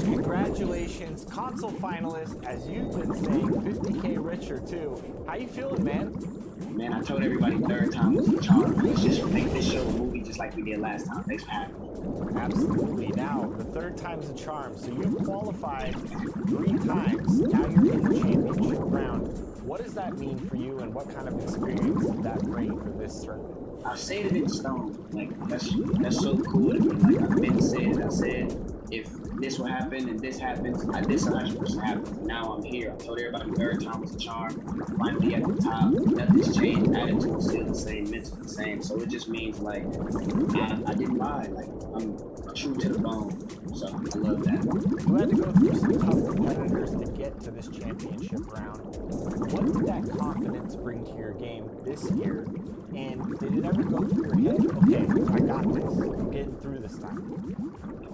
Congratulations, console finalist, as you've been saying, 50K richer too. How you feeling, man? Man, I told everybody third time was the charm. Let's just make this show a movie just like we did last time. Thanks for having me. Absolutely. Now, the third time's a charm. So you've qualified 3 times. Now you're in the championship round. What does that mean for you, and what kind of experience did that bring for this tournament? I said it in stone. Like, that's so cool to me. Like, I've been said, I said, if this will happen and this happens, this 100% happens. Now I'm here. I told everybody third time was a charm. I'm finally at the top. Nothing's changed. Attitude's still the same. Mental the same. So it just means, like, I didn't lie. Like, I'm true to the bone. So I love that. You had to go through some tough competitors to get to this championship round. What did that confidence bring to your game this year? And did it ever go through your head, okay, I got this, I'm getting through this time?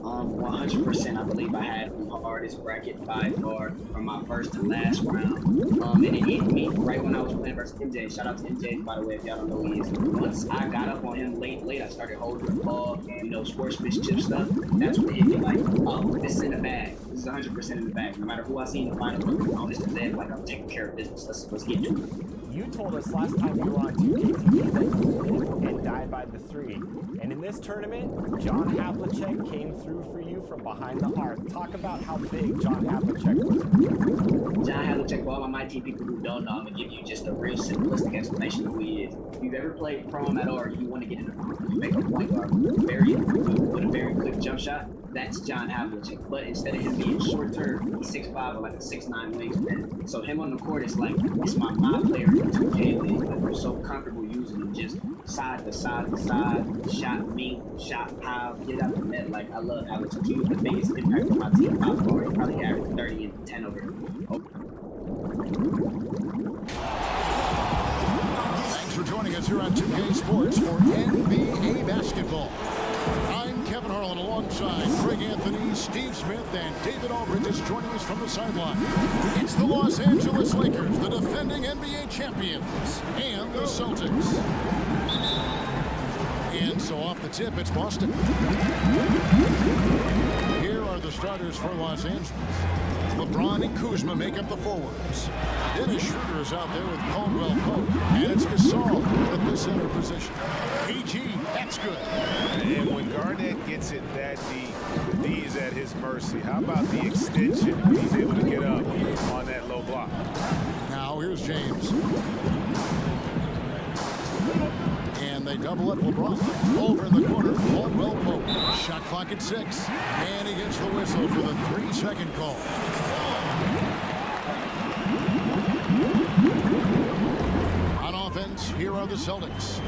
100%. I believe I had the hardest bracket by far from my first to last round. And it hit me right when I was playing versus MJ. Shout out to MJ, by the way, if y'all don't know who he is. Once I got up on him late, I started holding the ball, sportsmanship stuff. That's when it hit me like, oh, this is in the bag. This is 100% in the bag. No matter who I see in the final, this is it. Like, I'm taking care of business. Let's get to it. You told us last time you were on 2KTV that you lived and died by the 3. And in this tournament, John Havlicek came through for you from behind the arc. Talk about how big John Havlicek was for you. John Havlicek, for all my mighty people who don't know, I'm going to give you just a real simplistic explanation of who he is. If you've ever played prom at all, or you want to get in the prom, you make a point guard with a very quick jump shot, that's John Havlicek. But instead of him being short term, he's 6'5" or like a 6'9" wingspan. So him on the court is like, it's my player in the 2K league. Like, I'm so comfortable using him just side to side to side, shot me, shot pile, get out the net. Like, I love Havlicek. He was the biggest impact on my team by far. He probably averaged 30 and 10 over. Thanks for joining us here on 2K Sports for NBA basketball. I'm Kevin Harlan alongside Craig Anthony, Steve Smith, and David Aldridge is joining us from the sideline. It's the Los Angeles Lakers, the defending NBA champions, and the Celtics. And so off the tip, it's Boston. Here are the starters for Los Angeles. LeBron and Kuzma make up the forwards. Dennis Schroeder is out there with Caldwell Pope. And it's Gasol at the center position. PG, that's good. And when Garnett gets it that deep, the D is at his mercy. How about the extension when he's able to get up on that low block? Now here's James. And they double up LeBron. Over in the corner, Caldwell Pope. Shot clock at 6. And he gets the whistle for the 3-second call. On offense, here are the Celtics.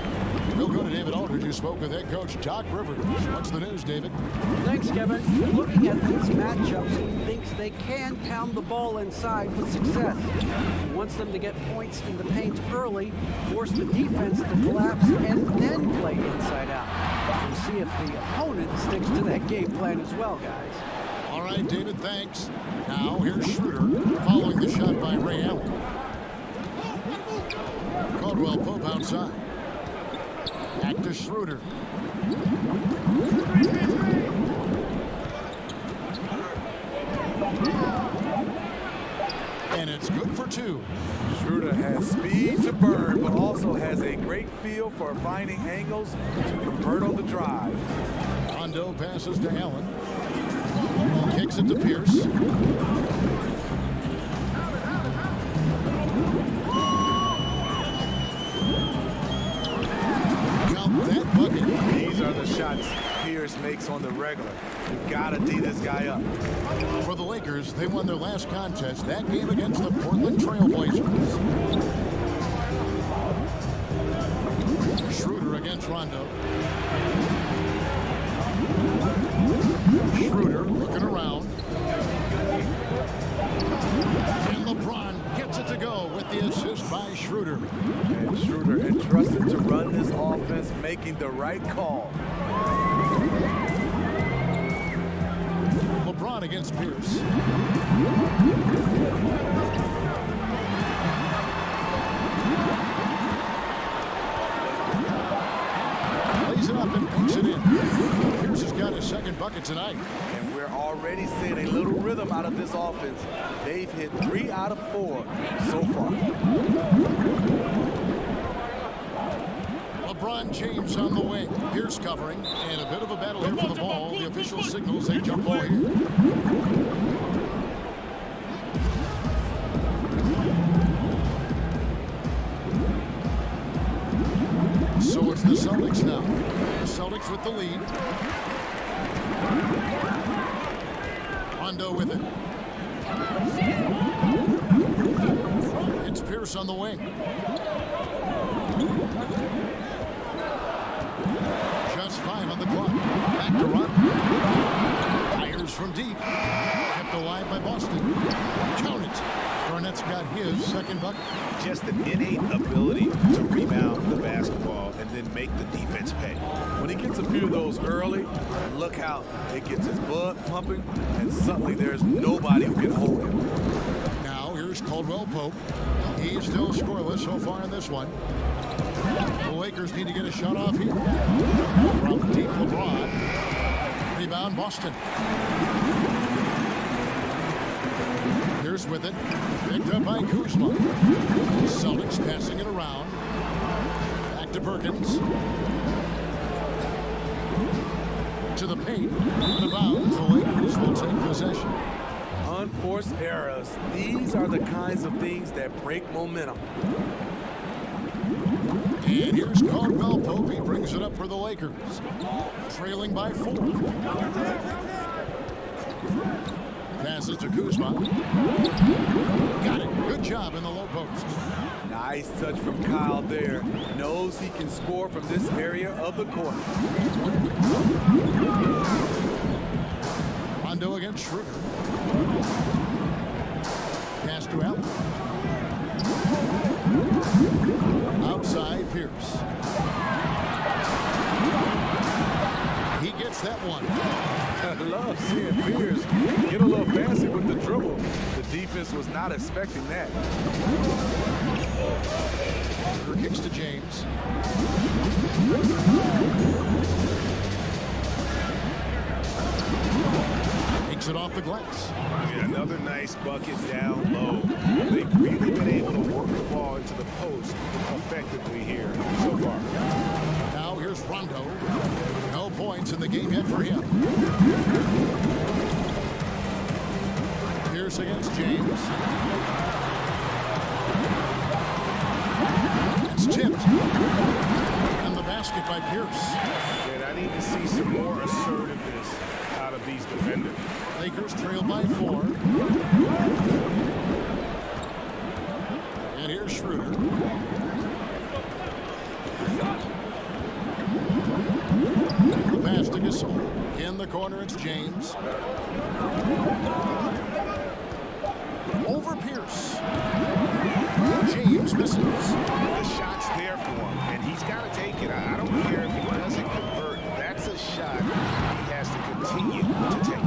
We'll go to David Aldridge, who spoke with head coach Doc Rivers. What's the news, David? Thanks, Kevin. Looking at these matchups, he thinks they can pound the ball inside with success. He wants them to get points in the paint early, force the defense to collapse, and then play inside out. We'll see if the opponent sticks to that game plan as well, guys. All right, David, thanks. Now, here's Schroeder, following the shot by Ray Allen. Caldwell Pope outside. Back to Schroeder. And it's good for 2. Schroeder has speed to burn, but also has a great feel for finding angles to convert on the drive. Rondo passes to Allen. Kicks it to Pierce. These are the shots here Pierce makes on the regular. You gotta D this guy up. For the Lakers, they won their last contest, that game against the Portland Trailblazers. Schroeder against Rondo. Schroeder looking around. And LeBron gets it to go with the assist by Schroeder. And Schroeder entrusted to run this offense, making the right call. LeBron against Pierce. Lays it up and puts it in. Pierce has got his second bucket tonight. And we're already seeing a little rhythm out of this offense. They've hit 3 out of 4 so far. LeBron James on the wing. Pierce covering. And a bit of a battle here for the ball. The official signals a jump ball here. So it's the Celtics now. The Celtics with the lead. Rondo with it. It's Pierce on the wing. Just 5 on the clock. Back to Rondo. Fires from deep. Kept alive by Boston. Count it. Garnett's got his second bucket. Just an innate ability to rebound the basketball and then make the defense pay. When he gets a few of those early, look how it gets his blood pumping, and suddenly there's nobody who can hold him. Now here's Caldwell Pope. He's still scoreless so far in this one. The Lakers need to get a shot off here. From deep, LeBron. Rebound, Boston. Pierce with it. Picked up by Kuzma. Celtics passing it around. Back to Perkins. To the paint. Out of bounds. The Lakers will take possession. Unforced errors. These are the kinds of things that break momentum. And here's Caldwell Pope. He brings it up for the Lakers. Trailing by 4. Passes to Kuzma. Got it. Good job in the low post. Nice touch from Kyle there. Knows he can score from this area of the court. Rondo against Schroeder. Pass to Allen. Outside Pierce. He gets that one. I love seeing Pierce get a little fancy with the dribble. The defense was not expecting that. Her kicks to James. Takes it off the glass. Yeah, another nice bucket down low. They've really been able to work the ball into the post effectively here so far. Now here's Rondo. No points in the game yet for him. Pierce against James. It's tipped. And the basket by Pierce. And I need to see some more assertiveness out of these defenders. Lakers trail by 4. And here's Schroeder. The pass to Gasol. In the corner, it's James. Over Pierce. James misses. The shot's there for him, and he's got to take it. I don't care if he doesn't convert. That's a shot he has to continue to take.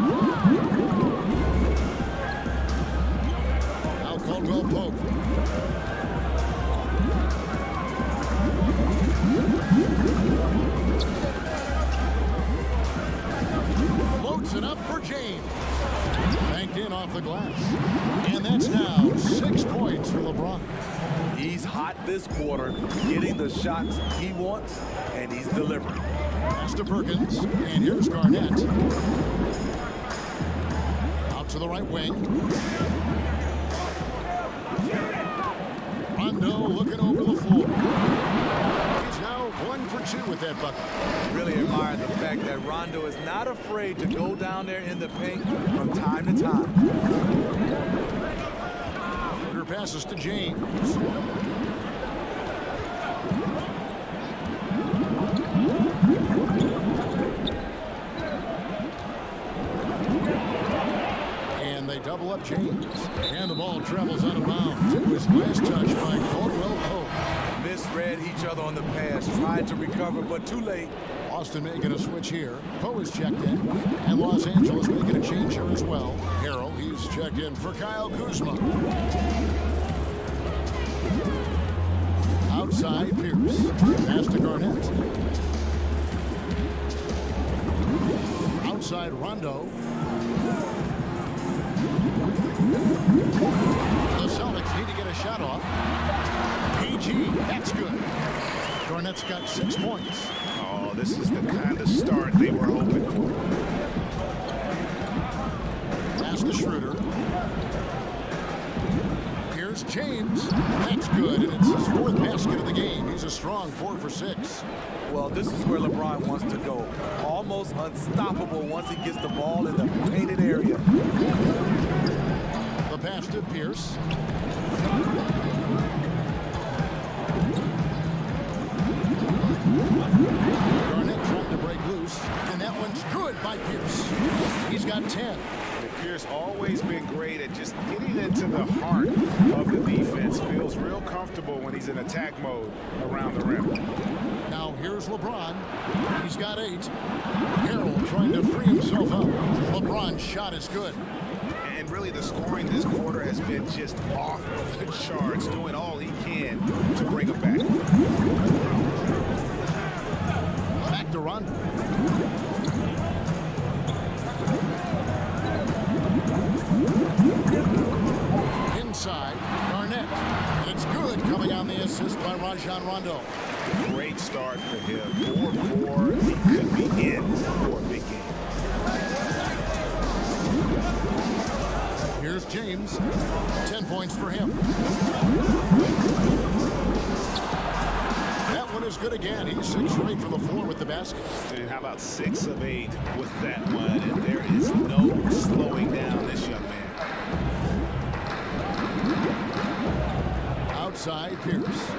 Now Caldwell Pope. Floats it up for James. Banked in off the glass. And that's now 6 points for LeBron. He's hot this quarter, getting the shots he wants, and he's delivering. Pass to Perkins. And here's Garnett. Out to the right wing. Rondo looking over the floor. He's now 1 for 2 with that bucket. Really admire the fact that Rondo is not afraid to go down there in the paint from time to time. Schroeder passes to James. And they double up James. And the ball travels out of bounds. It was last touch by Caldwell Pope. Misread each other on the pass, tried to recover, but too late. Boston making a switch here. Poe is checked in. And Los Angeles making a change here as well. Harrell, he's checked in for Kyle Kuzma. Outside, Pierce. Pass to Garnett. Outside, Rondo. The Celtics need to get a shot off. PG, that's good. Garnett's got 6 points. Oh, this is the kind of start they were hoping for. Pass to Schroeder. Here's James. That's good, and it's his 4th basket of the game. He's a strong 4 for 6. Well, this is where LeBron wants to go. Almost unstoppable once he gets the ball in the painted area. The pass to Pierce. Garnett trying to break loose, and that one's good by Pierce. He's got 10. Pierce always been great at just getting into the heart of the defense. Feels real comfortable when he's in attack mode around the rim. Now here's LeBron. He's got 8. Harrell trying to free himself up. LeBron's shot is good. And really the scoring this quarter has been just off the charts, doing all he can to bring him back. Back to Rondo. Inside, Garnett. And it's good, coming on the assist by Rajon Rondo. Great start for him. 4-4. He could be in for a big game. Here's James. 10 points for him. That one is good again. He's 6 straight from the floor with the basket. And how about 6 of 8 with that one? And there is no slowing down this young man. Outside, Pierce.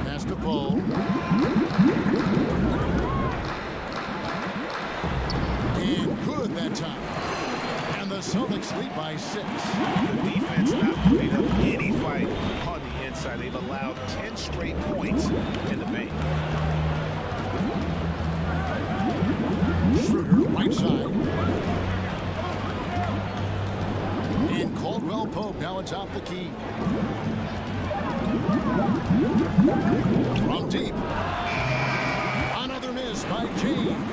Pass to Poe. And good that time. And the Celtics lead by 6. The defense not putting up any fight on the inside. They've allowed 10 straight points in the paint. Schroeder, right side. And Caldwell Pope now atop the key. From deep. Another miss by James.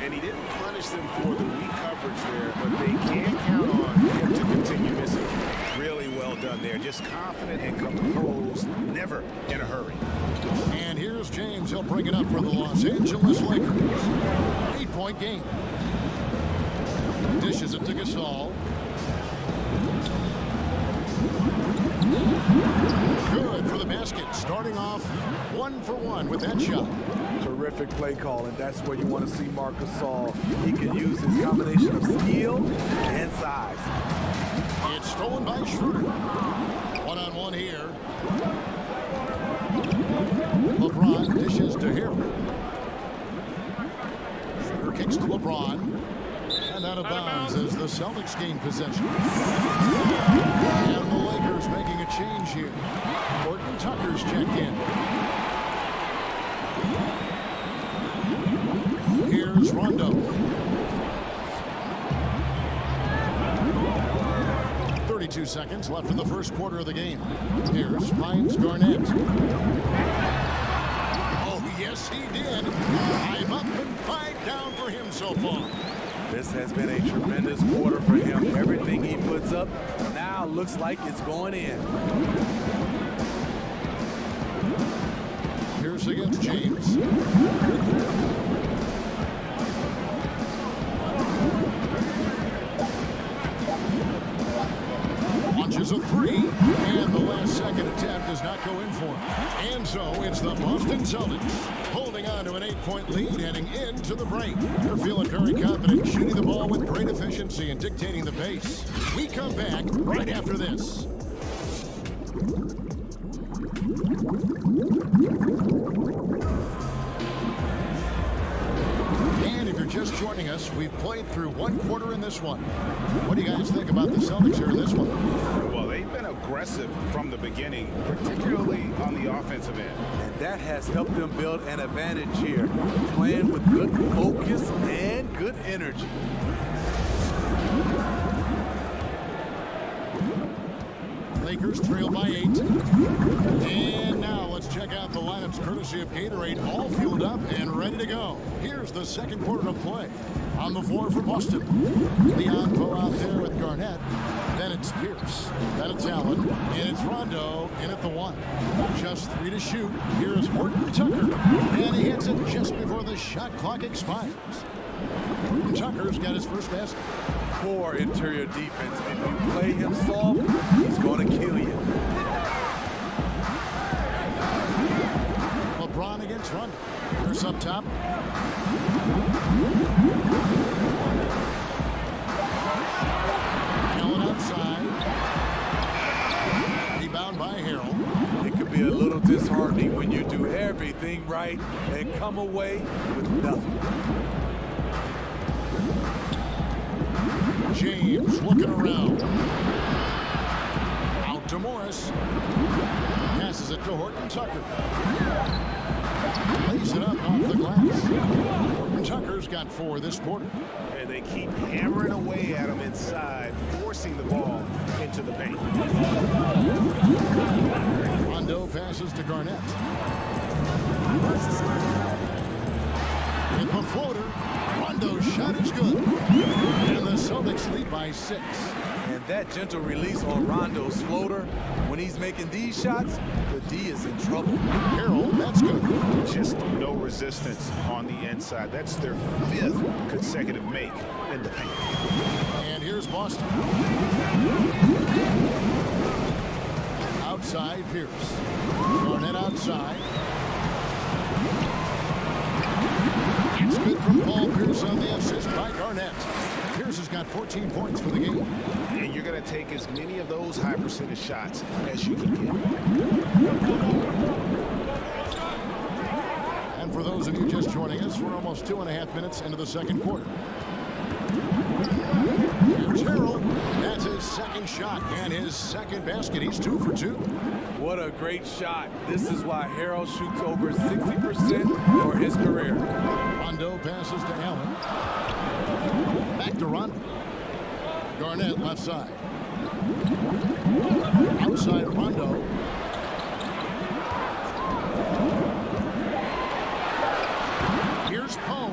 And he didn't punish them for the weak coverage there, but they can count on him to continue missing. Really well done there. Just confident and composed, never in a hurry. And here's James. He'll bring it up for the Los Angeles Lakers. 8-point game. Dishes it to Gasol. Good for the basket. Starting off 1 for 1 with that shot. Terrific play call, and that's where you want to see Marc Gasol. He can use his combination of skill and size. It's stolen by Schroeder. 1-on-1 here. LeBron dishes to Harrell. Schroeder kicks to LeBron. And out of bounds as the Celtics gain possession. And the Lakers making a change here. Horton Tucker's checked in. Here's Rondo. 32 seconds left in the first quarter of the game. Here's finds Garnett. Oh, yes, he did. 5 up and 5 down for him so far. This has been a tremendous quarter for him. Everything he puts up now looks like it's going in. Pierce against James. Launches a 3, and the last second attempt does not go in for it. And so it's the Boston Celtics holding on to an 8-point lead heading into the break. They're feeling very confident, shooting the ball with great efficiency and dictating the pace. We come back right after this. And if you're just joining us, we've played through one quarter in this one. What do you guys think about the Celtics here in this one? Well, they've been aggressive from the beginning, particularly on the offensive end. And that has helped them build an advantage here, playing with good focus and good energy. Lakers trail by 8. And now let's check out the lineups courtesy of Gatorade, all fueled up and ready to go. Here's the second quarter of play. On the floor for Boston, Leon Poe out there with Garnett. Then it's Pierce. Then it's Allen. And it's Rondo in at the 1. Just 3 to shoot. Here's Horton Tucker. And he hits it just before the shot clock expires. Horton Tucker's got his first basket. Poor interior defense. If you play him soft, he's going to kill you. LeBron against Rondo. Pierce up top. Allen outside. Rebound by Harrell. It could be a little disheartening when you do everything right and come away with nothing. James looking around. Out to Morris. Passes it to Horton Tucker. Lays it up off the glass. Horton Tucker's got 4 this quarter. And they keep hammering away at him inside, forcing the ball into the paint. Rondo passes to Garnett. With the floater. Rondo's shot is good. And the Celtics lead by 6. And that gentle release on Rondo's floater, when he's making these shots, the D is in trouble. Harrell, that's good. Just no resistance on the inside. That's their 5th consecutive make in the paint. And here's Boston. Outside, Pierce. Garnett outside. It's good from Paul Pierce on the assist by Garnett. Pierce has got 14 points for the game. And you're going to take as many of those high percentage shots as you can get. And for those of you just joining us, we're almost 2.5 minutes into the second quarter. Here's Harrell. That's his second shot and his second basket. He's 2 for 2. What a great shot. This is why Harrell shoots over 60% for his career. Rondo passes to Allen. Back to Rondo. Garnett left side. Outside Rondo. Here's Poe.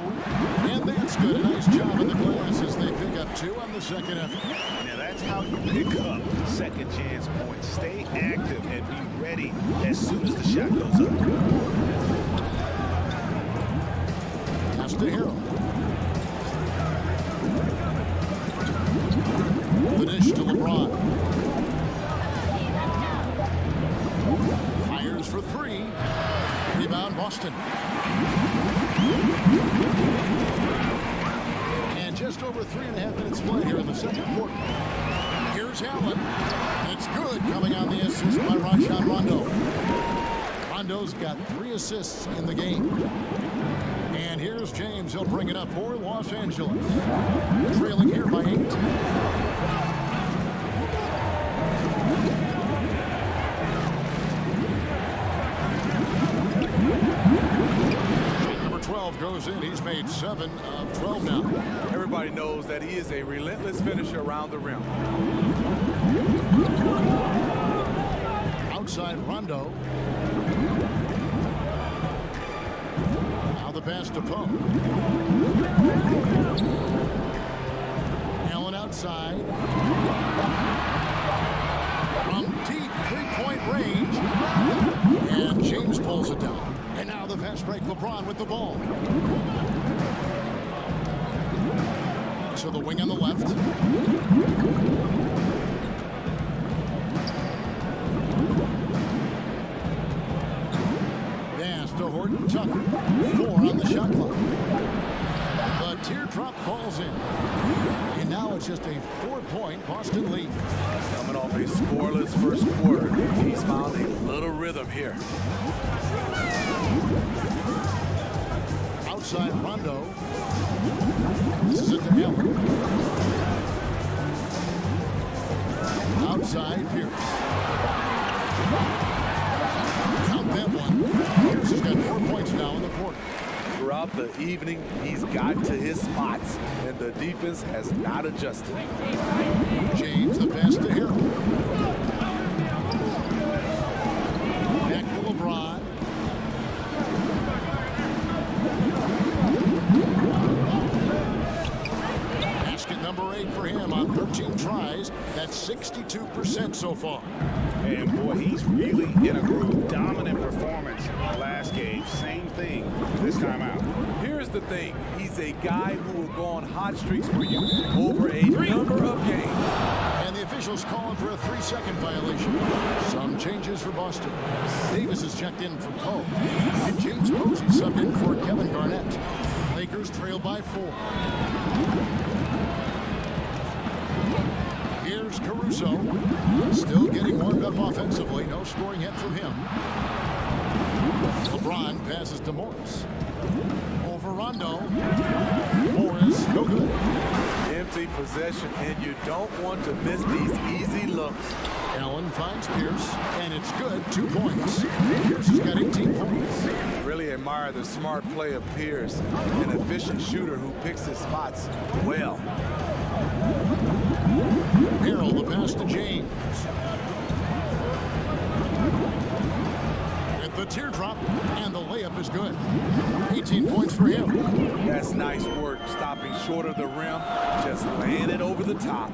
And that's good. A nice job in the glass as they pick up 2 on the second effort. Now that's how you pick up second chance points. Stay active and be ready as soon as the shot goes up. Pass to Harrell. The dish to LeBron. Fires for 3. Rebound Boston. And just over 3.5 minutes play here in the second quarter. Here's Allen. It's good coming on the assist by Rajon Rondo. Rondo's got 3 assists in the game. And here's James. He'll bring it up for Los Angeles. Trailing here by 8. Number 12 goes in. He's made 7 of 12 now. Everybody knows that he is a relentless finisher around the rim. Outside Rondo. Now the pass to Poe. Allen outside. From deep 3-point range. And James pulls it down. And now the fast break. LeBron with the ball. To the wing on the left. Horton Tucker. 4 on the shot clock. The teardrop falls in. And now it's just a 4-point Boston lead. Coming off a scoreless first quarter, he's found a little rhythm here. Outside Rondo. This is it to Allen. Outside Pierce. Count that one. Pierce has got 4 points now in the quarter. Throughout the evening, he's gotten to his spots, and the defense has not adjusted. James, the pass to Harold. Back to LeBron. Basket number 8 for him on 13 tries. That's 62% so far. And boy, he's really in a groove. Dominant performance last game. Same thing this time out. Here's the thing. He's a guy who will go on hot streaks for you over a number of games. And the officials calling for a 3-second violation. Some changes for Boston. Davis is checked in for Poe. And James Posey subbed in for Kevin Garnett. Lakers trail by 4. Here's Caruso. Still getting warmed up offensively. No scoring yet from him. LeBron passes to Morris. Over Rondo. Morris, no good. Empty possession, and you don't want to miss these easy looks. Allen finds Pierce, and it's good. 2 points. Pierce has got 18 points. Really admire the smart play of Pierce, an efficient shooter who picks his spots well. Harold, the pass to James. At the teardrop, and the layup is good. 18 points for him. That's nice work, stopping short of the rim, just laying it over the top.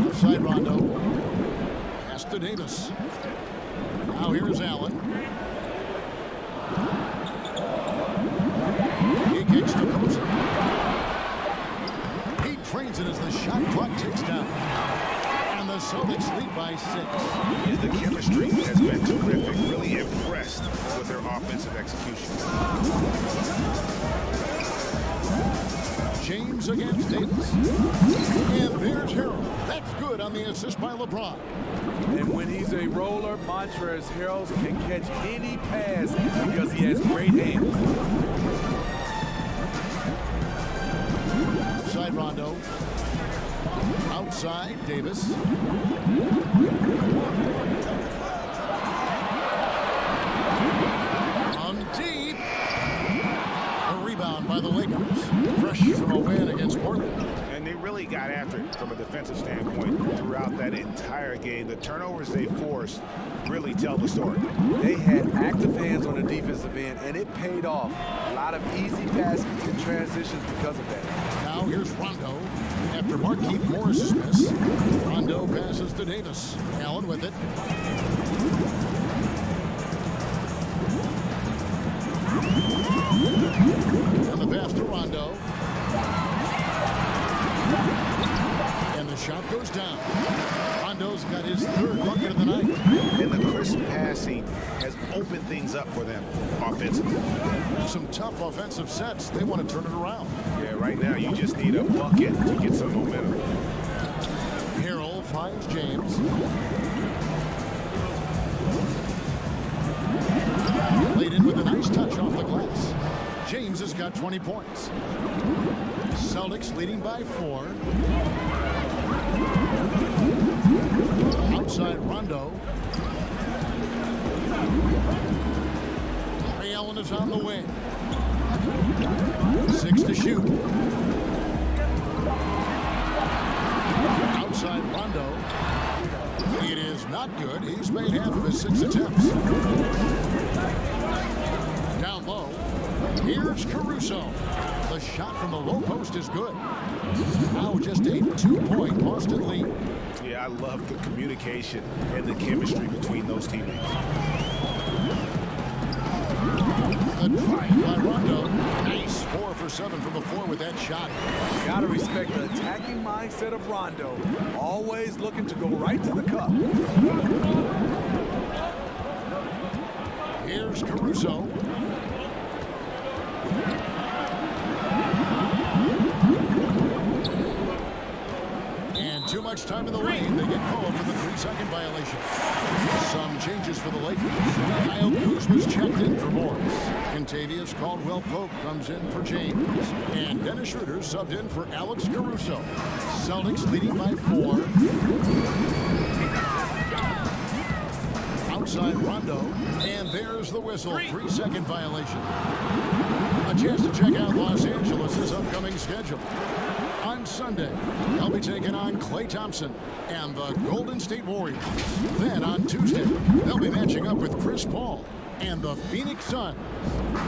Outside Rondo. Pass to Davis. Now here's Allen. He kicks to Posey. He trains it as the shot clock ticks down. And the Celtics lead by 6. And the chemistry has been terrific. Really impressed with their offensive execution. James against Davis. And there's Harold. That's good on the assist by LeBron. And when he's a roller, Montrezl Harrell can catch any pass because he has great hands. Outside Rondo. Outside Davis. On deep. A rebound by the Lakers. Fresh from a win against Portland. And they really got after it from a defensive standpoint throughout that entire game. The turnovers they forced really tell the story. They had active hands on the defensive end, and it paid off. A lot of easy baskets and transitions because of that. Now here's Rondo. After Markieff Morris's miss, Rondo passes to Davis. Allen with it. And the pass to Rondo. And the shot goes down. Rondo's got his 3rd bucket of the night. And the crisp passing has opened things up for them offensively. Some tough offensive sets. They want to turn it around. Yeah, right now you just need a bucket to get some momentum. Harold finds James. Laid in with a nice touch off the glass. James has got 20 points. Celtics leading by 4. Outside Rondo. Ray Allen is on the wing. 6 to shoot. Outside Rondo. It is not good. He's made half of his 6 attempts. Down low. Here's Caruso. The shot from the low post is good. Now just a 2-point Boston lead. Yeah, I love the communication and the chemistry between those teammates. The drive by Rondo. Nice 4 for 7 from the floor with that shot. You gotta respect the attacking mindset of Rondo. Always looking to go right to the cup. Here's Caruso. And too much time in the lane. They get called for the 3-second violation. Some changes for the Lakers. Kyle Kuzma's checked in for Morris. Contavious Caldwell-Pope comes in for James. And Dennis Schroeder subbed in for Alex Caruso. Celtics leading by 4. Outside Rondo. And there's the whistle. 3-second violation. A chance to check out Los Angeles' upcoming schedule. On Sunday, they'll be taking on Klay Thompson and the Golden State Warriors. Then on Tuesday, they'll be matching up with Chris Paul and the Phoenix Suns.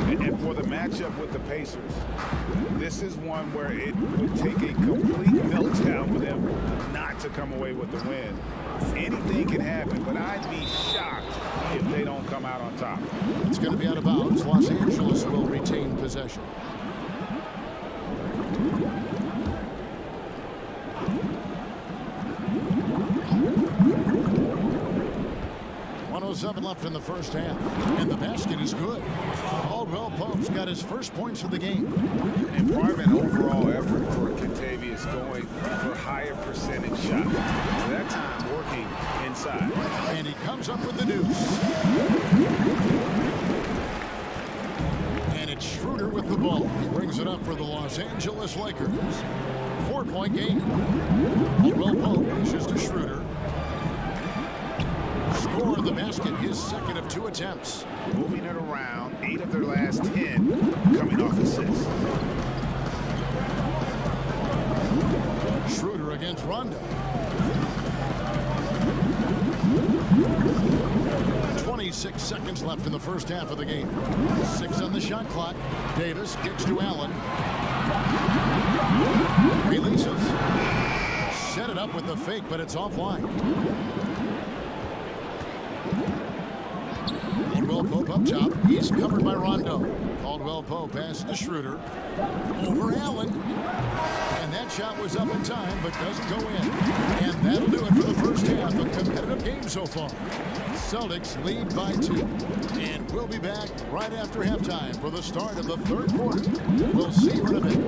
And for the matchup with the Pacers, this is one where it would take a complete meltdown for them not to come away with the win. Anything can happen, but I'd be shocked if they don't come out on top. It's going to be out of bounds. Los Angeles will retain possession. 1:07 left in the first half, and the basket is good. Caldwell-Pope's got his first points of the game. And part of an overall effort for Contavious going for higher percentage shots. That time working inside. And he comes up with the deuce. And it's Schroeder with the ball. He brings it up for the Los Angeles Lakers. 4-point game. Caldwell-Pope pushes to Schroeder. Score of the basket, his second of 2 attempts. Moving it around, 8 of their last 10 coming off assists. Schroeder against Rondo. 26 seconds left in the first half of the game. 6 on the shot clock. Davis kicks to Allen. Releases. Set it up with the fake, but it's offline. Caldwell-Pope up top. He's covered by Rondo. Caldwell-Pope passes to Schroeder. Over Allen. And that shot was up in time, but doesn't go in. And that'll do it for the first half. A competitive game so far. Celtics lead by 2. And we'll be back right after halftime for the start of the third quarter. We'll see you in a bit.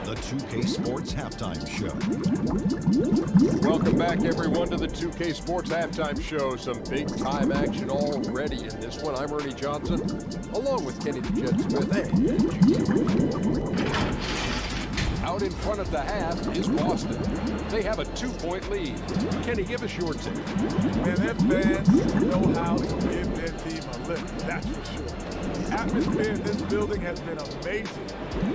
The 2K Sports Halftime Show. Welcome back, everyone, to the 2K Sports Halftime Show. Some big-time action already in this one. I'm Ernie Johnson, along with Kenny the Jet Smith. Out in front at the half is Boston. They have a 2-point lead. Kenny, give us your take. And their fans know how to give their team a lift, that's for sure. The atmosphere in this building has been amazing,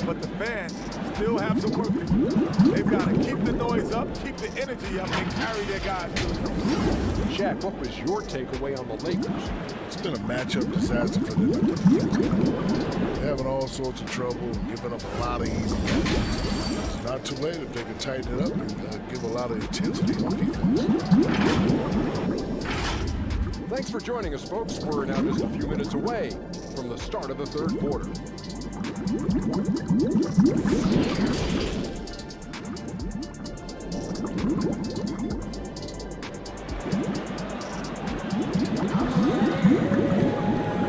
but the fans still have some work to do. They've got to keep the noise up, keep the energy up, and carry their guys through. Shaq, what was your takeaway on the Lakers? It's been a matchup disaster for them. They're having all sorts of trouble, giving up a lot of easy games. It's not too late if they can tighten it up and give a lot of intensity on defense. Thanks for joining us, folks. We're now just a few minutes away from the start of the third quarter.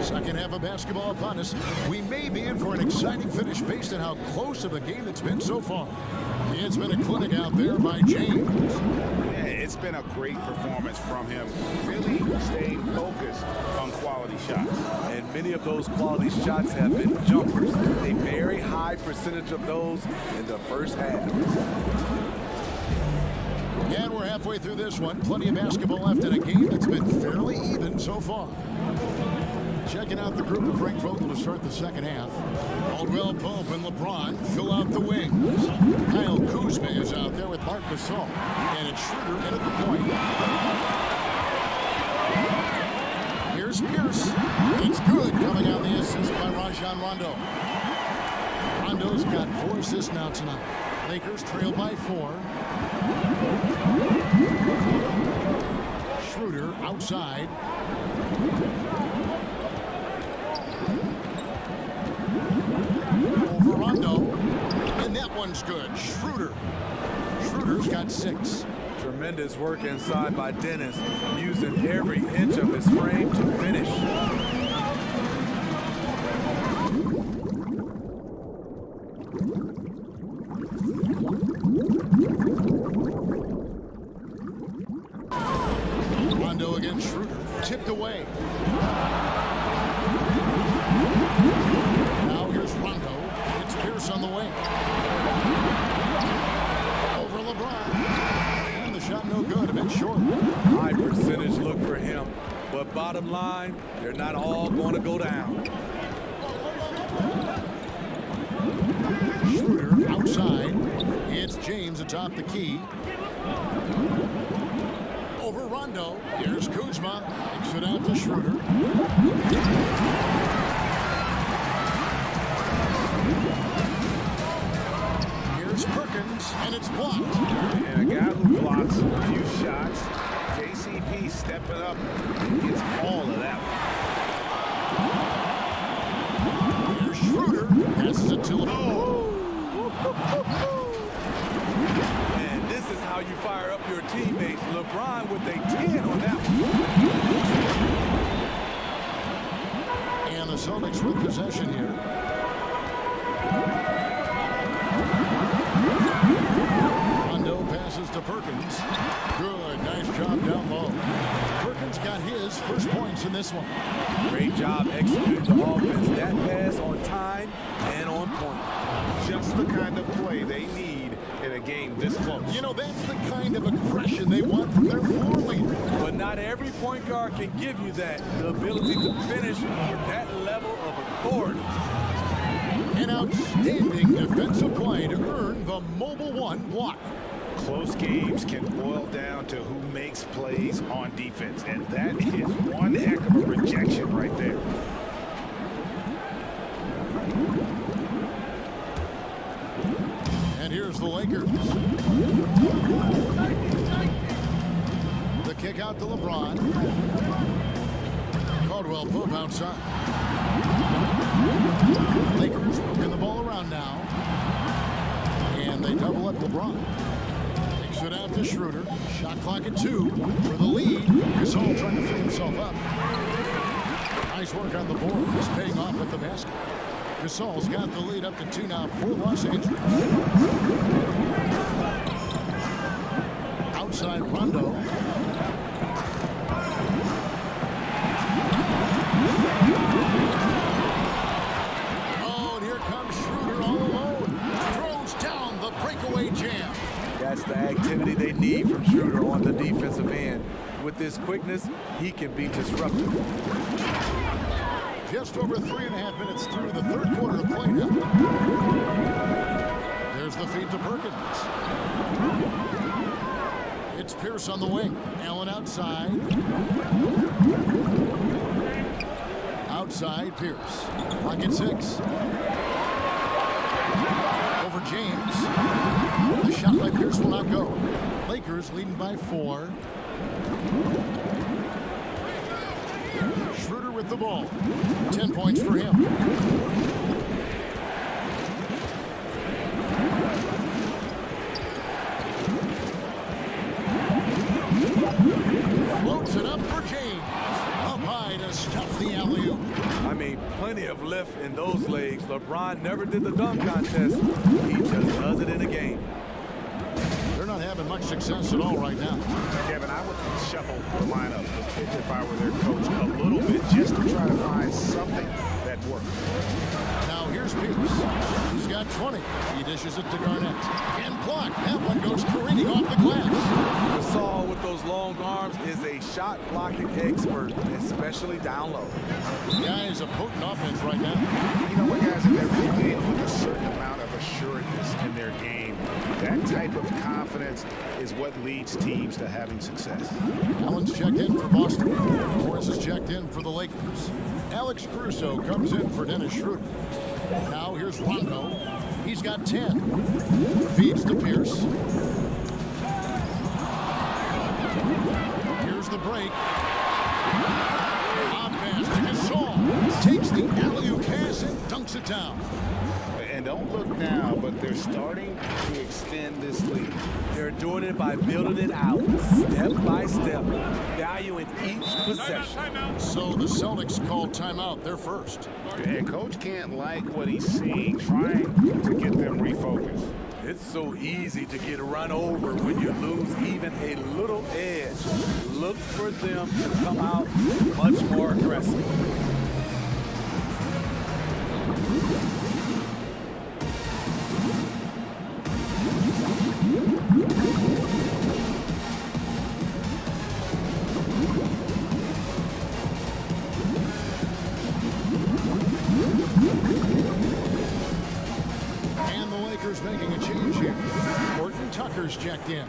Second half of basketball upon us. We may be in for an exciting finish based on how close of a game it's been so far. It's been a clinic out there by James. Yeah, it's been a great performance from him. Really staying focused on quality shots. And many of those quality shots have been jumpers. A very high percentage of those in the first half. And we're halfway through this one. Plenty of basketball left in a game that's been fairly even so far. Checking out the group of Frank Vogel to start the second half. Caldwell-Pope and LeBron fill out the wings. Kyle Kuzma is out there with Marc Gasol. And it's Schroeder in at the point. Here's Pierce. It's good, coming out the assist by Rajon Rondo. Rondo's got 4 assists now tonight. Lakers trail by 4. Schroeder outside. Over Rondo. And that one's good. Schroeder's got 6. Tremendous work inside by Dennis, using every inch of his frame to finish. Rondo against Schroeder. Tipped away. Now here's Rondo. It's Pierce on the wing. Over LeBron. And the shot no good. A bit short. High percentage look for him. But bottom line, they're not all going to go down. Schroeder outside. It's James atop the key. Over Rondo. Here's Kuzma. Takes it out to Schroeder. Here's Perkins, and it's blocked. And a guy who blocks a few shots. KCP stepping up and gets all of that one. Here's Schroeder. Passes it to LeBron. And this is how you fire up your teammates. LeBron with a 10 on that one. And the Celtics with possession here. Rondo passes to Perkins. Good, nice job down low. Perkins got his first points in this one. Great job executing the offense. That pass on time and on point. Just the kind of play they need in a game this close. You know, that's the kind of aggression they want from their floor leader. But not every point guard can give you that. The ability to finish with that level of authority. An outstanding defensive play to earn the Mobile One block. Close games can boil down to who makes plays on defense, and that is one heck of a rejection right there. And here's the Lakers. The kick out to LeBron. Caldwell Pope outside. Lakers working the ball around now. And they double up LeBron. Takes it out to Schroeder. Shot clock at 2 for the lead. Gasol trying to free himself up. Nice work on the board. He's paying off at the basket. Gasol's got the lead up to 2 now for Los Angeles. Outside Rondo. Oh, and here comes Schroeder all alone. Throws down the breakaway jam. That's the activity they need from Schroeder on the defensive end. With his quickness, he can be disruptive. Just over 3.5 minutes through the third quarter of play now. There's the feed to Perkins. It's Pierce on the wing. Allen outside. Outside, Pierce. Clock at 6. Over James. The shot by Pierce will not go. Lakers leading by 4. Schroeder with the ball. 10 points for him. Floats it up for James. Up high to stuff the alley-oop. I mean, plenty of lift in those legs. LeBron never did the dunk contest. He just does it in a game. They're not having much success at all right now. Kevin, I would shuffle the lineup if I were their coach a little bit just to try to find something that worked. Now here's Pierce. He's got 20. He dishes it to Garnett. And blocked. That one goes careening off the glass. Gasol with those long arms is a shot blocking expert, especially down low. The guy is a potent offense right now. You know what, guys, if they're playing with a certain amount of assuredness in their game, that type of confidence is what leads teams to having success. Allen's checked in for Boston. Morris is checked in for the Lakers. Alex Caruso comes in for Dennis Schroeder. Now here's Rondo. He's got 10. Feeds to Pierce. Here's the break. On pass to Gasol. Takes the alley-oop pass and dunks it down. And don't look now, but they're starting to extend this lead. They're doing it by building it out, step by step, valuing each possession. So the Celtics called timeout. They're first. And coach can't like what he's seeing, trying to get them refocused. It's so easy to get run over when you lose even a little edge. Look for them to come out much more aggressive. And the Lakers making a change here. Horton Tucker's checked in.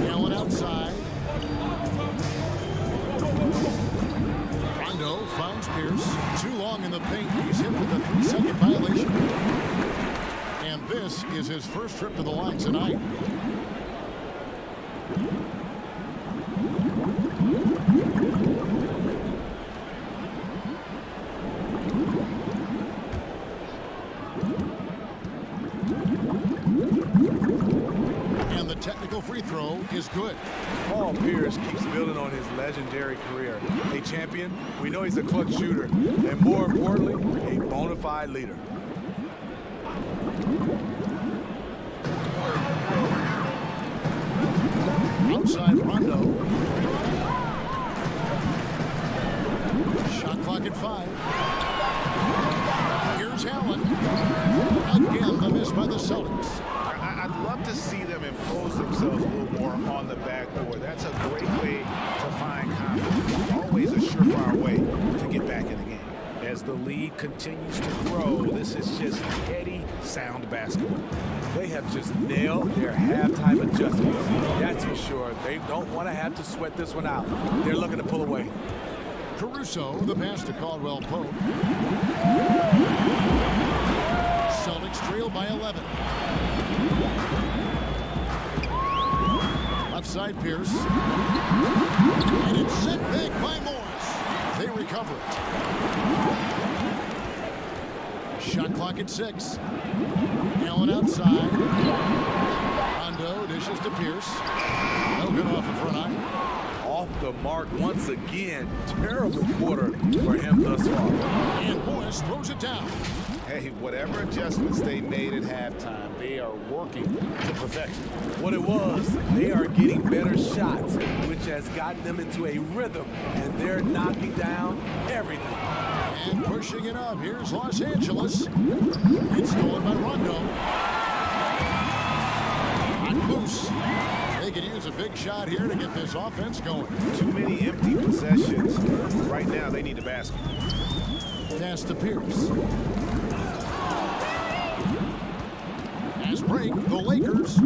Allen outside. Rondo finds Pierce. Too long in the paint. He's hit with a 3-second violation. And this is his first trip to the line tonight. And the technical free throw is good. Paul Pierce keeps building on his legendary career. A champion, we know he's a clutch shooter, and more importantly, a bona fide leader. Outside Rondo. Shot clock at 5. Here's Allen. Again, the miss by the Celtics. I'd love to see them impose themselves a little more on the backboard. That's a great way to find confidence. Always a surefire way to get back in the game. As the lead continues to grow, this is just heady, sound basketball. They have just nailed their halftime adjustments. That's for sure. They don't want to have to sweat this one out. They're looking to pull away. Caruso, the pass to Caldwell Pope. Celtics trail by 11. Left side Pierce. And it's sent back by Morris. They recover it. Shot clock at 6. Allen outside. Rondo dishes to Pierce. No good off the front eye. Off the mark once again. Terrible quarter for him thus far. And Morris throws it down. Hey, whatever adjustments they made at halftime, they are working to perfection. What it was, they are getting better shots, which has gotten them into a rhythm, and they're knocking down everything. And pushing it up, here's Los Angeles. It's stolen by Rondo. On loose. They could use a big shot here to get this offense going. Too many empty possessions. Right now, they need a basket. Pass to Pierce. Pass break, the Lakers.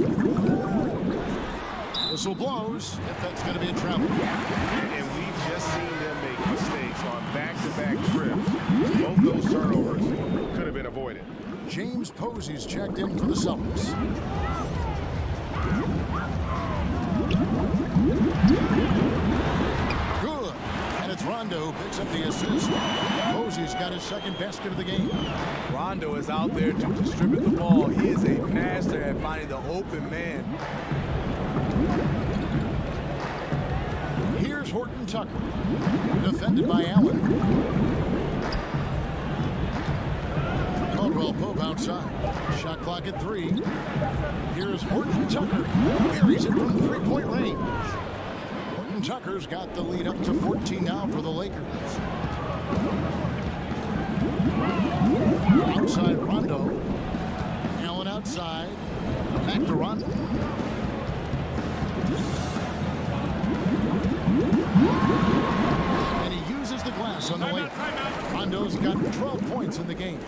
Whistle blows. If that's going to be a travel. And we've just seen them make mistakes on back-to-back trips. Both those turnovers could have been avoided. James Posey's checked in for the Celtics. Good. And it's Rondo who picks up the assist. Posey's got his second basket of the game. Rondo is out there to distribute the ball. He is a master at finding the open man. Here's Horton Tucker. Defended by Allen. Caldwell Pope outside. Shot clock at 3. Here's Horton Tucker. Buries it from three-point range. Horton Tucker's got the lead up to 14 now for the Lakers. Outside Rondo. Allen outside. Back to Rondo. And he uses the glass on the way. Rondo's got 12 points in the game.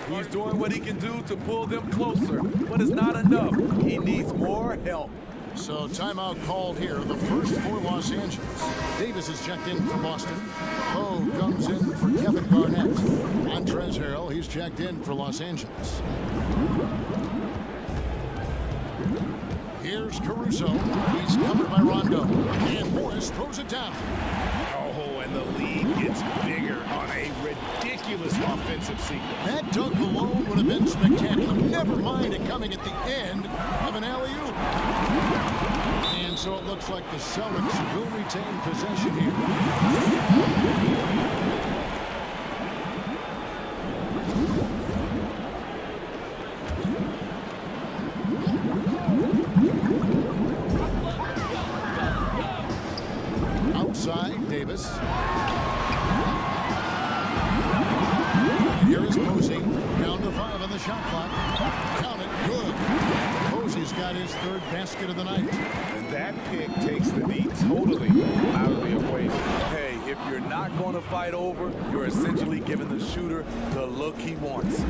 He's doing what he can do to pull them closer, but it's not enough. He needs more help. So timeout called here, the first for Los Angeles. Davis is checked in for Boston. Poe comes in for Kevin Garnett. Montrezl Harrell, he's checked in for Los Angeles. Here's Caruso. He's covered by Rondo. And Morris throws it down. Oh, and the lead gets bigger on a ridiculous offensive sequence. That dunk alone would have been spectacular. Never mind it coming at the end of an alley-oop. And so it looks like the Celtics will retain possession here. Outside, Davis. Here is Posey. Down to 5 on the shot clock. Count it. Good. Posey's got his third basket of the night. And that pick takes the D totally out of the equation. Hey, if you're not going to fight over, you're essentially giving the shooter the look he wants.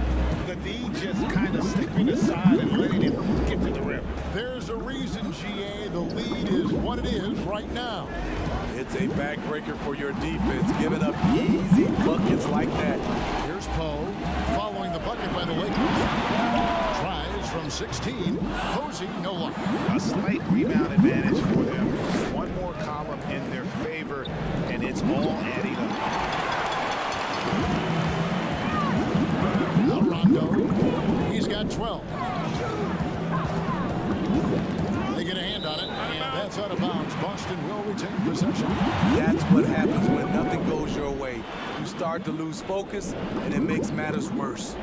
The D just kind of stepping aside and letting him get to the rim. There's a reason, GA. The lead is what it is right now. It's a backbreaker for your defense, giving up easy buckets like that. Here's Poe, following the bucket by the Lakers. Tries from 16. Posey, no luck. A slight rebound advantage for them. One more column in their favor, and it's all adding up. Now Rondo. He's got 12. They get a hand on it, and that's out of bounds. Boston will retain possession. That's what happens when nothing goes your way. You start to lose focus, and it makes matters worse.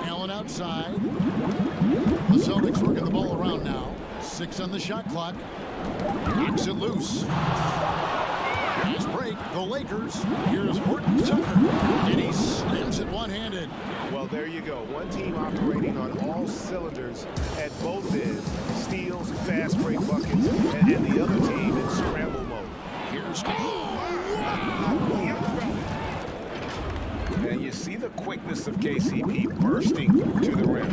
Allen outside. The Celtics working the ball around now. 6 on the shot clock. Knocks it loose. Nice break. The Lakers. Here's Horton Tucker. And he slams it one-handed. Well, there you go. One team operating on all cylinders at both ends. Steals, fast break buckets, and the other team in scramble mode. Here's And you see the quickness of KCP bursting to the rim.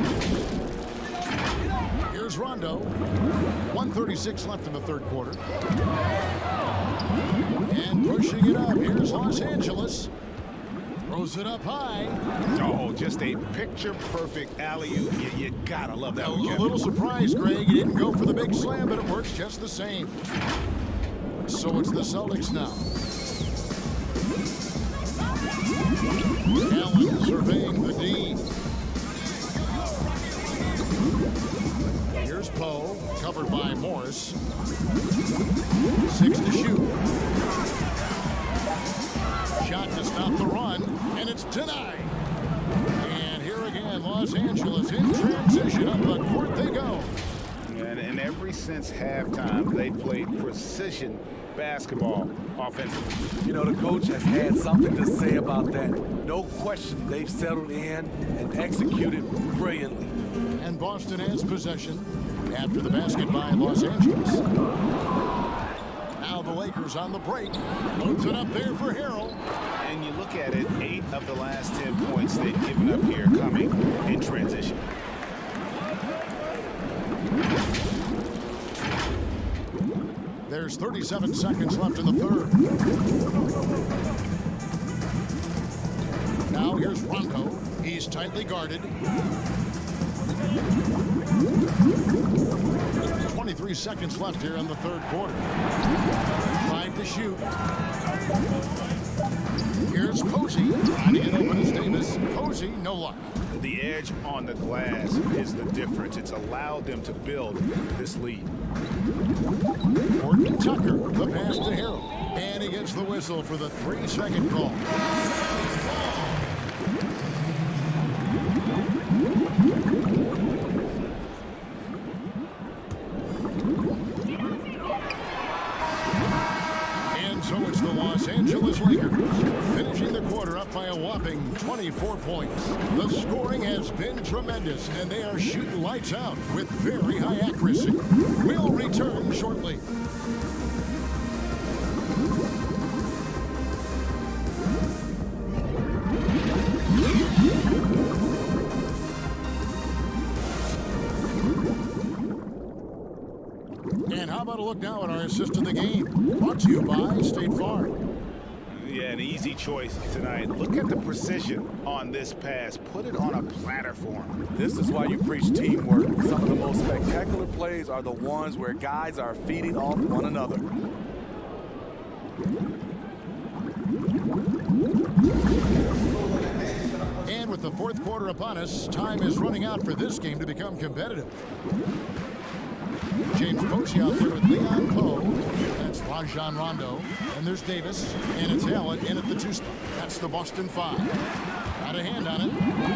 Here's Rondo. 1:36 left in the third quarter. And pushing it up. Here's Los Angeles. Throws it up high. Oh, just a picture-perfect alley-oop. You gotta love that one, A little surprise, Greg. He didn't go for the big slam, but it works just the same. So it's the Celtics now. Allen surveying the D. Here's Poe, covered by Morris. 6 to shoot. Shot to stop the run, and it's denied. And here again, Los Angeles in transition. Up the court they go. And ever since halftime, they played precision basketball offensively. You know, the coach has had something to say about that. No question, they've settled in and executed brilliantly. And Boston has possession after the basket by Los Angeles. Now the Lakers on the break. Loads it up there for Harrell. And you look at it, 8 of the last 10 points they've given up here coming in transition. There's 37 seconds left in the third. Now here's Rondo. He's tightly guarded. 23 seconds left here in the third quarter. 5 to shoot. Here's Posey. Trying to get open as Davis. Posey, no luck. The edge on the glass is the difference. It's allowed them to build this lead. Horton Tucker, the pass to Harrell. And he gets the whistle for the 3-second call. And so it's the Los Angeles Lakers, finishing the quarter up by a whopping 24 points. The scoring has been tremendous, and they are shooting lights out with very high accuracy. We'll return shortly. And how about a look now at our assist of the game? Brought to you by State Farm. Yeah, an easy choice tonight. Look at the precision on this pass. Put it on a platter for him. This is why you preach teamwork. Some of the most spectacular plays are the ones where guys are feeding off one another. And with the fourth quarter upon us, time is running out for this game to become competitive. James Posey out there with Leon Poe. That's Rajon Rondo. And there's Davis. And it's Allen in at the 2 spot. That's the Boston 5. Got a hand on it.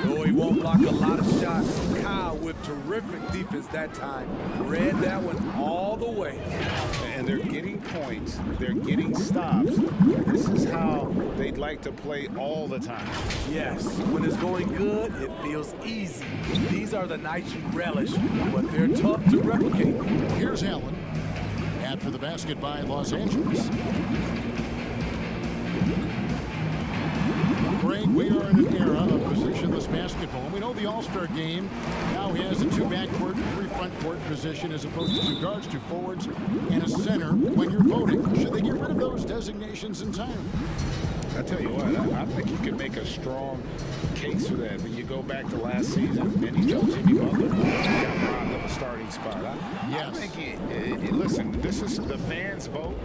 Oh, he won't block a lot of shots. Kyle with terrific defense that time. Read that one all the way. And they're getting points. They're getting stops. This is how they'd like to play all the time. Yes, when it's going good, it feels easy. These are the nights you relish, but they're tough to replicate. Here's Allen. After the basket by Los Angeles. Greg, we are in an era of positionless basketball. We know the All-Star game now has a 2 backcourt, 3 frontcourt position as opposed to 2 guards, 2 forwards, and a center. When you're voting, should they get rid of those designations entirely? I tell you what, I think you could make a strong case for that. When you go back to last season, and you tell Jimmy Butler got robbed of a starting spot. I think, listen, this is the fans' vote.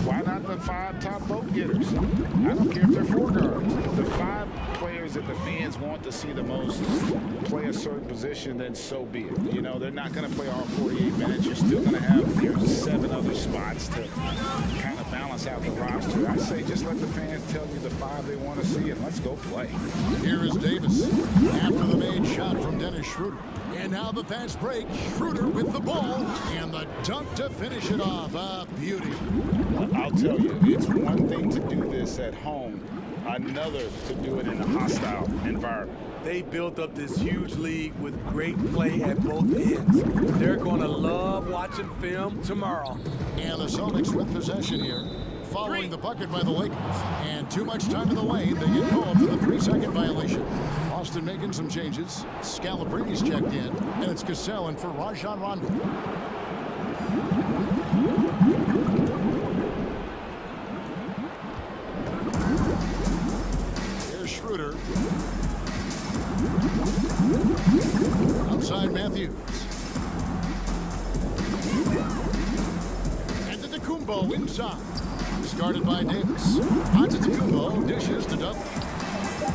Why not the 5 top vote getters? I don't care if they're 4 guards. The 5 players that the fans want to see the most play a certain position, then so be it. You know, they're not going to play all 48 minutes. You're still going to have 7 other spots to kind of balance out the roster. I say just let the fans tell you the 5 they want to see, and let's go play. Here is Davis after the made shot from Dennis Schroeder. And now the fast break. Schroeder with the ball and the dunk to finish it off. A beauty. I'll tell you, it's one thing to do this at home, another to do it in a hostile environment. They built up this huge league with great play at both ends. They're going to love watching film tomorrow. And the Celtics with possession here, following the bucket by the Lakers. And too much time in the lane. They get called for the 3-second violation. Austin making some changes. Scalabrine's checked in, and it's Cassell in for Rajon Rondo. Here's Schroeder. Outside Matthews. Antetokounmpo inside. Discarded by Davis. Antetokounmpo dishes to Dudley.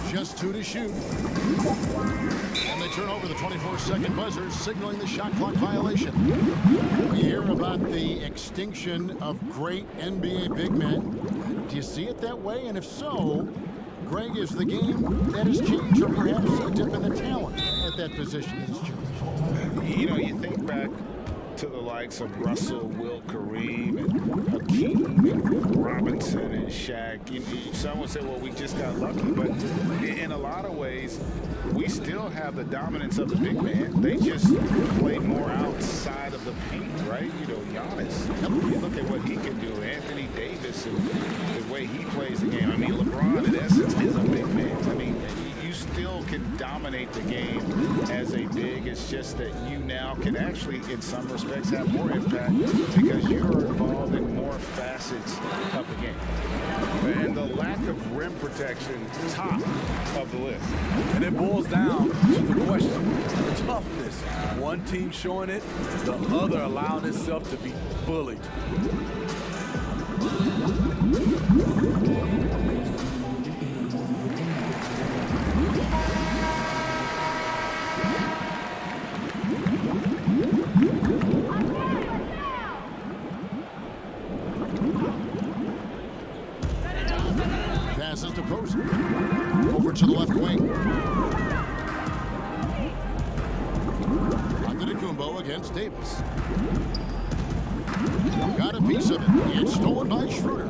Just 2 to shoot. And they turn over the 24-second buzzer, signaling the shot clock violation. We hear about the extinction of great NBA big men. Do you see it that way? And if so, Greg, is the game that has changed, or perhaps a dip in the talent at that position has changed? You know, you think back to the likes of Russell, Will, Kareem, and Hakeem, and Robinson, and Shaq. Some would say, well, we just got lucky. But in a lot of ways, we still have the dominance of the big man. They just play more outside of the paint, right? You know, Giannis. You look at what he can do. Anthony Davis and the way he plays the game. I mean, LeBron, in essence, is a big man. I mean, you still can dominate the game as a big. It's just that you now can actually, in some respects, have more impact because you're involved in more facets of the game. And the lack of rim protection, top of the list. And it boils down to the question, toughness. One team showing it, the other allowing itself to be bullied. Passes to Posey. Over to the left wing. Antetokounmpo against Davis. Got a piece of it. It's stolen by Schroeder.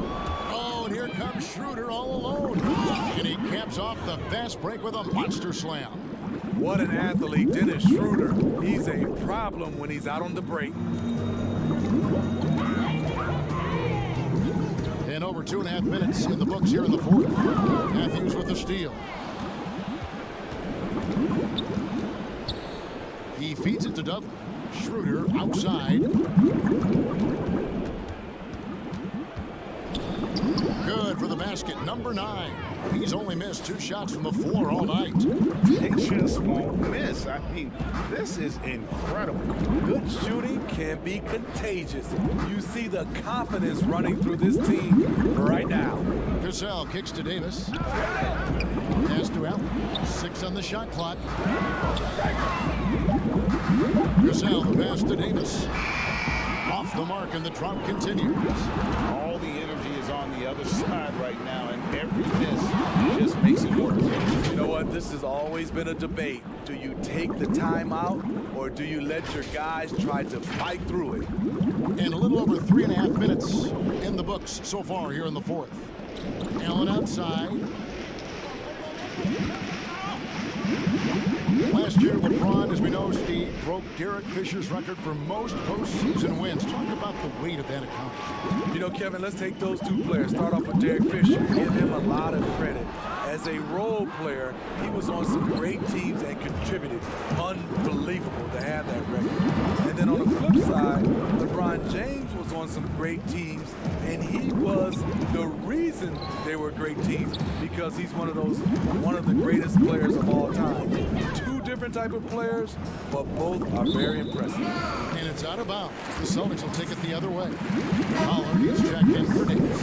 Oh, and here comes Schroeder all alone. And he caps off the fast break with a monster slam. What an athlete, Dennis Schroeder. He's a problem when he's out on the break. And over 2.5 minutes in the books here in the fourth. Matthews with the steal. He feeds it to Dudley. Schroeder outside. Good for the basket, number 9. He's only missed 2 shots from the floor all night. They just won't miss. I mean, this is incredible. Good shooting can be contagious. You see the confidence running through this team right now. Cassell kicks to Davis. Pass to Allen. 6 on the shot clock. Cassell, the pass to Davis. Off the mark, and the drop continues. All the energy is on the other side right now, and every miss just makes it worse. You know what? This has always been a debate. Do you take the time out, or do you let your guys try to fight through it? And a little over 3.5 minutes in the books so far here in the 4th. Allen outside. Last year, LeBron, as we know, Steve, broke Derek Fisher's record for most postseason wins. Talk about the weight of that accomplishment. You know, Kevin, let's take those 2 players. Start off with Derek Fisher. Give him a lot of credit. As a role player, he was on some great teams and contributed. Unbelievable to have that record. And then on the flip side, LeBron James was on some great teams, and he was the reason they were great teams because he's one of the greatest players of all time. 2 different type of players, but both are very impressive. And it's out of bounds. The Celtics will take it the other way. Pollard is checked in for Davis.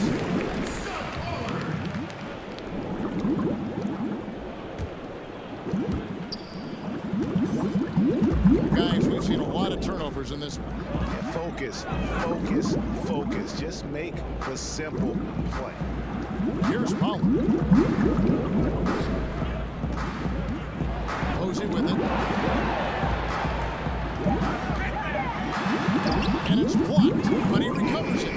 Guys, we've seen a lot of turnovers in this one. Focus, focus, focus. Just make the simple play. Here's Pollard. Posey with it. And it's blocked, but he recovers it.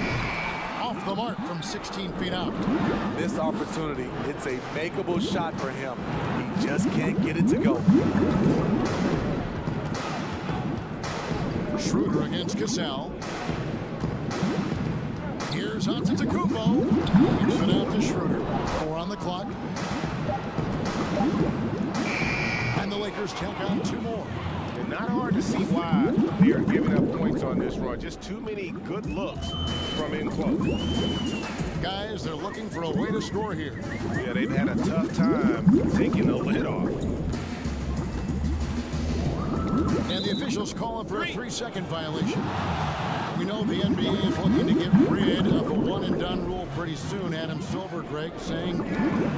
Off the mark from 16 feet out. This opportunity, it's a makeable shot for him. He just can't get it to go. Schroeder against Cassell. Here's Antetokounmpo. Kicks it out to Schroeder. 4 on the clock. And the Lakers tack on 2 more. And not hard to see why they are giving up points on this run. Just too many good looks from in close. Guys, they're looking for a way to score here. Yeah, they've had a tough time taking the lid off. And the officials calling for a 3-second violation. We know the NBA is looking to get rid of a one-and-done rule pretty soon. Adam Silver, Greg, saying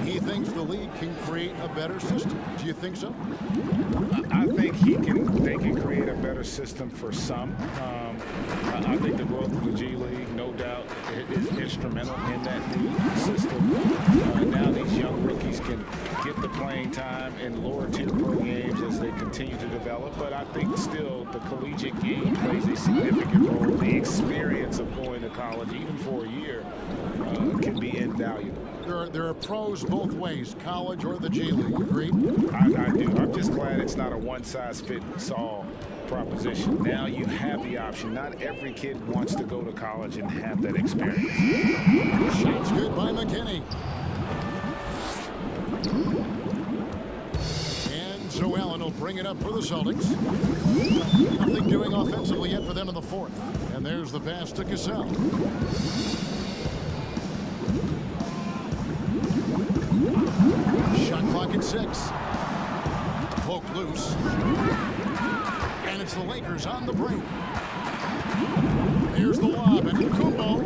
he thinks the league can create a better system. Do you think so? I think they can create a better system for some. I think the growth of the G League, no doubt, is instrumental in that new system. Now these young rookies can get the playing time in lower-tier pro games as they continue to develop. But I think still the collegiate game plays a significant role. The experience of going to college, even for a year, can be invaluable. There are pros both ways, college or the G League. Agreed? I do. I'm just glad it's not a one-size-fits-all proposition. Now you have the option. Not every kid wants to go to college and have that experience. Shots good by McKinney. And so Allen will bring it up for the Celtics. Nothing doing offensively yet for them in the 4th. And there's the pass to Cassell. Shot clock at 6. Poke loose. And it's the Lakers on the break. Here's the lob, and Kumbo.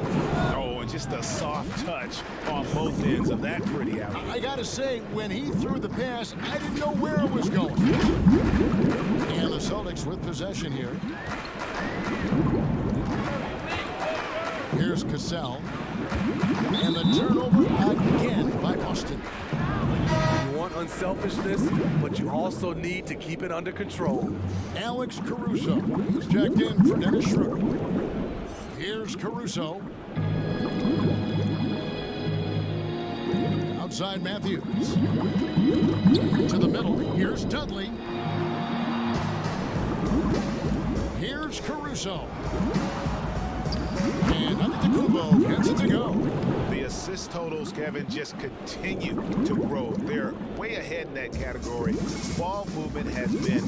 Oh, and just a soft touch on both ends of that pretty alley. I gotta say, when he threw the pass, I didn't know where it was going. And the Celtics with possession here. Here's Cassell. And the turnover again by Boston. You want unselfishness, but you also need to keep it under control. Alex Caruso. He's checked in for Dennis Schroeder. Here's Caruso. Outside Matthews. To the middle. Here's Dudley. Here's Caruso. And Antetokounmpo gets it to go. The assist totals, Kevin, just continue to grow. They're way ahead in that category. Ball movement has been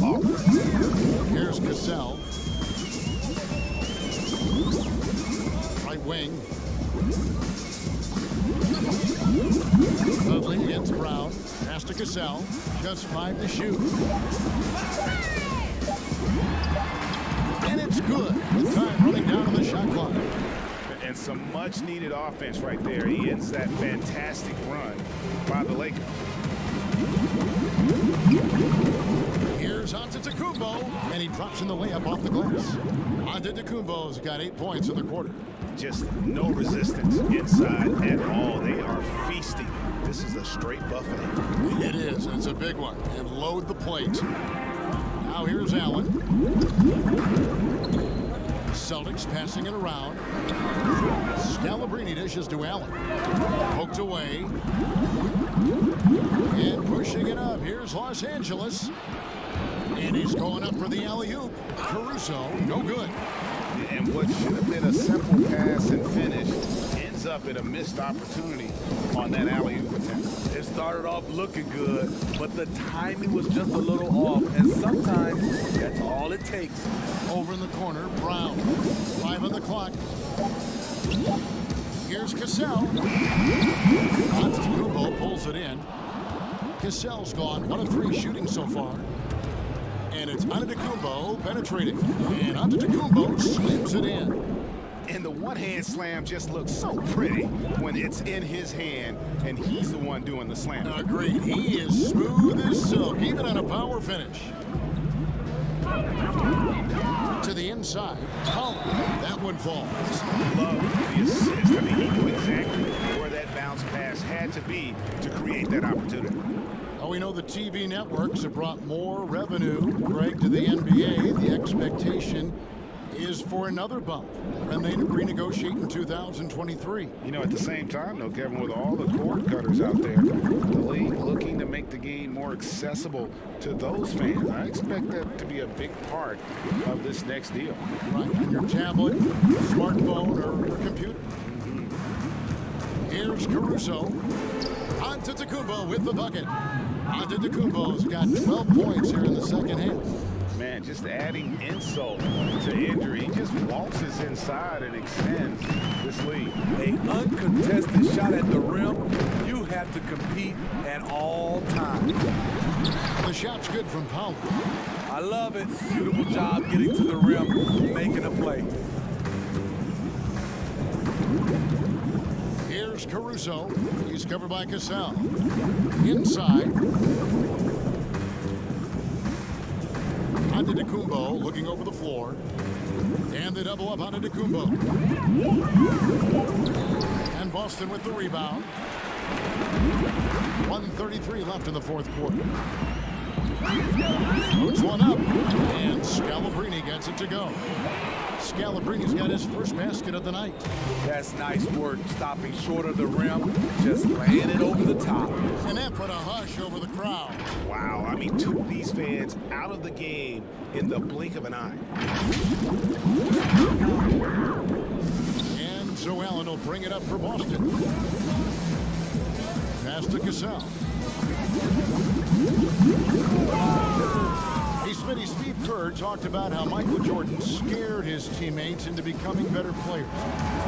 awesome. Here's Cassell. Right wing. Dudley against Brown. Pass to Cassell. Just 5 to shoot. And it's good. With time running down on the shot clock. And some much-needed offense right there. He ends that fantastic run by the Lakers. Here's Antetokounmpo, and he drops in the layup off the glass. Antetokounmpo's got 8 points in the quarter. Just no resistance inside at all. They are feasting. This is a straight buffet. It is. It's a big one. And load the plate. Now here's Allen. Celtics passing it around. Scalabrini dishes to Allen. Poked away. And pushing it up. Here's Los Angeles. And he's going up for the alley-oop. Caruso, no good. And what should have been a simple pass and finish ends up in a missed opportunity on that alley-oop attempt. It started off looking good, but the timing was just a little off, and sometimes that's all it takes. Over in the corner, Brown. 5 on the clock. Here's Cassell. Antetokounmpo pulls it in. Cassell's gone 1 of 3 shooting so far. And it's Antetokounmpo penetrating. And Antetokounmpo slams it in. And the one-hand slam just looks so pretty when it's in his hand and he's the one doing the slam. Agreed. He is smooth as silk, even on a power finish. To the inside. Collins. That one falls. Love the assist. I mean, he knew exactly where that bounce pass had to be to create that opportunity. Well, we know the TV networks have brought more revenue, Greg, to the NBA. The expectation is for another bump when they renegotiate in 2023. You know, at the same time, though, Kevin, with all the cord cutters out there, the league looking to make the game more accessible to those fans. I expect that to be a big part of this next deal. Right, on your tablet, smartphone, or computer. Here's Caruso. Antetokounmpo with the bucket. Antetokounmpo's got 12 points here in the second half. Man, just adding insult to injury. He just waltzes inside and extends this lead. An uncontested shot at the rim, you have to compete at all times. The shot's good from Powell. I love it. Beautiful job getting to the rim, making a play. Here's Caruso. He's covered by Cassell. Inside. Antetokounmpo looking over the floor. And they double up Antetokounmpo. And Boston with the rebound. 1:33 left in the fourth quarter. Moves one up. And Scalabrini gets it to go. Scalabrini's got his first basket of the night. That's nice work, stopping short of the rim, just laying it over the top. And that put a hush over the crowd. Wow, I mean, took these fans out of the game in the blink of an eye. And so Allen will bring it up for Boston. Pass to Cassell. Hey, Smitty, Steve Kerr talked about how Michael Jordan scared his teammates into becoming better players.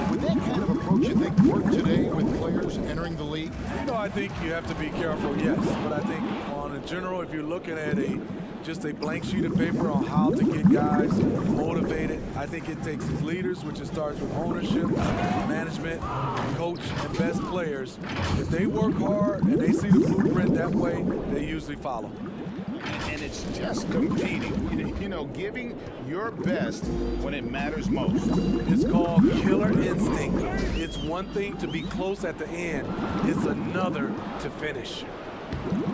Would that kind of approach, you think, work today with players entering the league? You know, I think you have to be careful, yes. But I think on a general, if you're looking at just a blank sheet of paper on how to get guys motivated, I think it takes his leaders, which it starts with ownership, management, coach, and best players. If they work hard and they see the blueprint that way, they usually follow. And it's just competing, you know, giving your best when it matters most. It's called killer instinct. It's one thing to be close at the end. It's another to finish.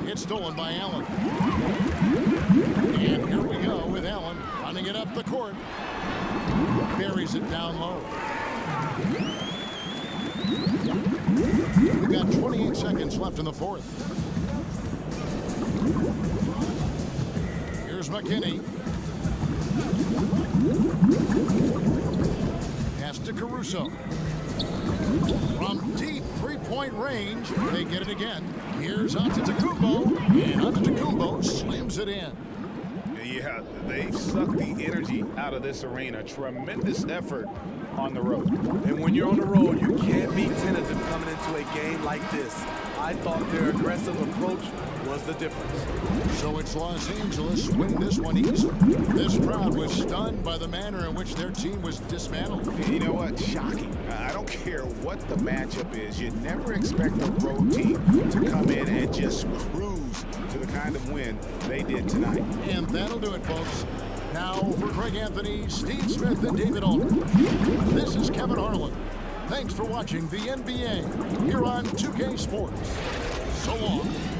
It's stolen by Allen. And here we go with Allen running it up the court. Buries it down low. We've got 28 seconds left in the fourth. Here's McKinney. Pass to Caruso. From deep three-point range, they get it again. Here's Antetokounmpo, and Antetokounmpo slams it in. Yeah, they've sucked the energy out of this arena. Tremendous effort on the road. And when you're on the road, you can't be tentative coming into a game like this. I thought their aggressive approach was the difference. So it's Los Angeles winning this one easily. This crowd was stunned by the manner in which their team was dismantled. You know what? Shocking. I don't care what the matchup is. You never expect a road team to come in and just cruise to the kind of win they did tonight. And that'll do it, folks. Now for Greg Anthony, Steve Smith, and David Aldridge, this is Kevin Harlan. Thanks for watching the NBA here on 2K Sports. So long.